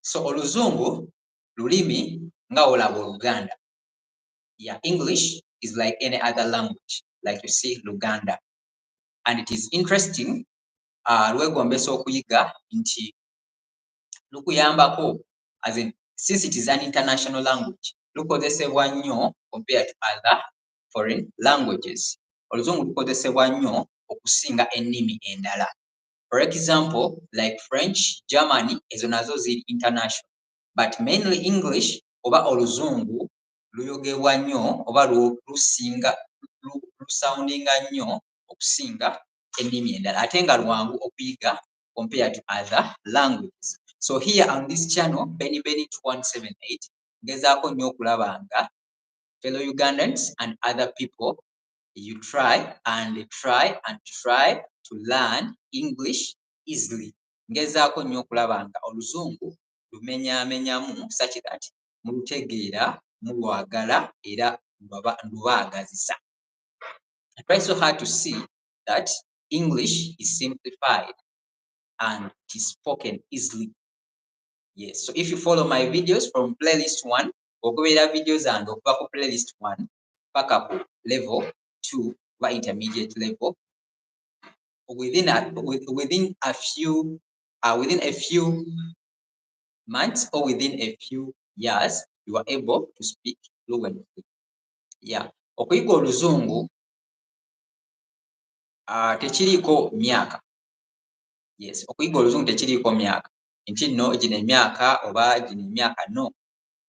So oluzungu lulimi nga olaba Oluganda. Yeah, English is like any other language, like you see Luganda. And it is interesting, lwegombesa okuyiga nti lukuyambako, as in, since it is an international language, lukozesebwa nnyo compared to other foreign languages. Oluzungu lukozesebwa nnyo okusinga ennimi endala. For example, like French, Germany, ezo nazo ziri international. But mainly English oba oluzungu luyogebwa nnyo oba lusoundinga nnyo okusinga ennimi endala, ate nga lwangu okuyiga compared to other languages. So here on this channel, Benny 2178, ngezaako nnyo okulaba nga fellow Ugandans and other people, you try to learn English easily. Ngezaako nnyo okulaba nga oluzungu lumenyaamenyamu such that mulutegeera, mulwagala era lubaagazisa. I try so hard to see that English is simplified and it is spoken easily. Yes, so if you follow my videos from playlist 1, okubera videos and okuva ku playlist 1 paka ku level 2 or intermediate level, within a few months or within a few years, you are able to speak fluently. Yeah, okuyiga oluzungu tekiriiko myaka. Yes, okuyiga oluzungu tekiriiko myaka nti nno gino emyaka oba gino emyaka, no.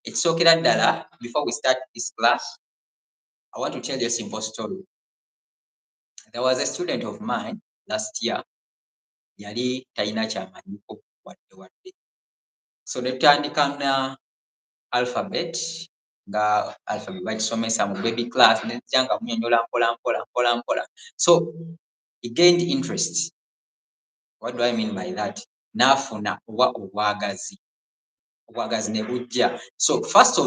Ekisookera ddala, before we start this class, I want to tell you a simple story. There was a student of mine last year, yali talina kyamanyiko wadde. So ne tutandika na alphabet, nga alphabet bagisomesa mu baby class, ne tujja nga munnyonnyola mpola. So he gained interest. What do I mean by that? N'afuna oba obwagazi ne bujja. So first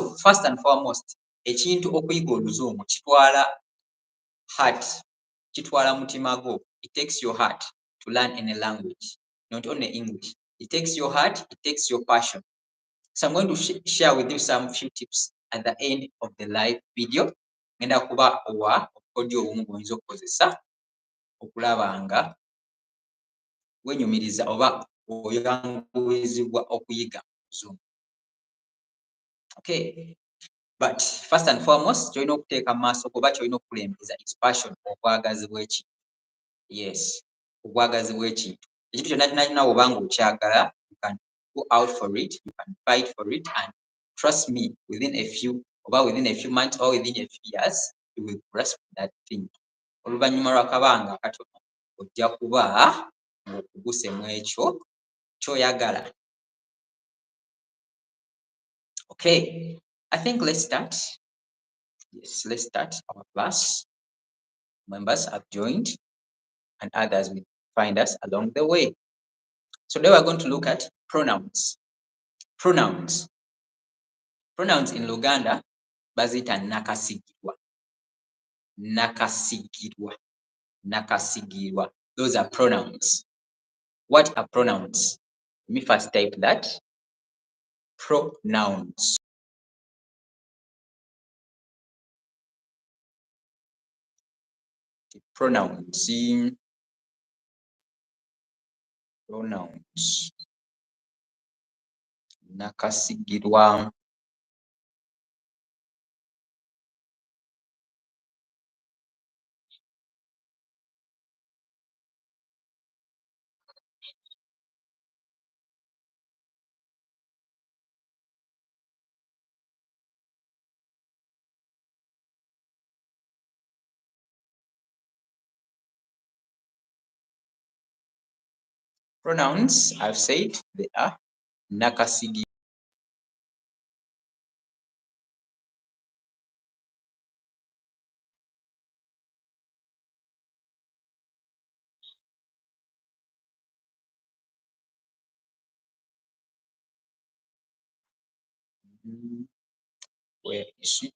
and foremost, ekintu okuyiga oluzungu kitwala heart, kitwala mutima gwo. It takes your heart to learn any language, not only English. It takes your heart, it takes your passion. So I'm going to share with you some few tips at the end of the live video. Ngenda kuba owa audio obumu bw'oyinza okukozesa okulaba nga wenyumiriza oba oyanguwizibwa okuyiga oluzungu. Okay, but first and foremost, kyolina okuteeka maaso oba kyolina okukulembeza is passion, obwagazi bw'ekintu. Yes, obwagazi bw'ekintu. Ekintu kyonna obanga okyagala, you can go out for it, you can fight for it, and trust me, within a few months or within a few years, you will grasp that thing. Oluvannyuma lw'akabanga akatono ojja kuba ng'okuguse mu ekyo ky'oyagala. Okay, I think let's start. Yes, let's start our class. Members have joined and others will find us along the way. So today we're going to look at pronouns. Pronouns in Luganda bazita nakasigirwa. Nakasigirwa. Those are pronouns. What are pronouns? Let me first type that. Pronouns. Pronouns. Nakasigirwa. Pronouns, I've said, they are nakasigirwa. Where is it?